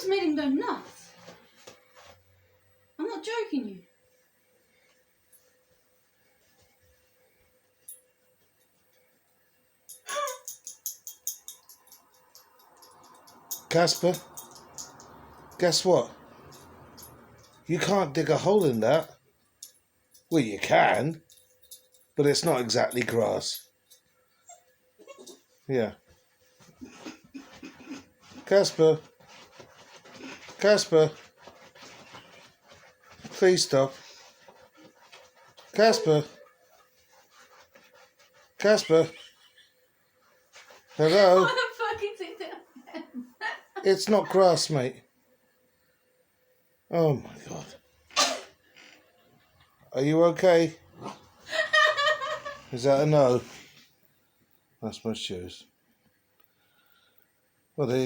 made him go nuts. I'm not joking you. Casper, guess what? You can't dig a hole in that. Well, you can, but it's not exactly grass. Yeah. Casper, please stop. Casper, hello? What the fuck is it? It's not grass, mate. Oh my God. Are you okay? Is that a no? That's my shoes. Well, there you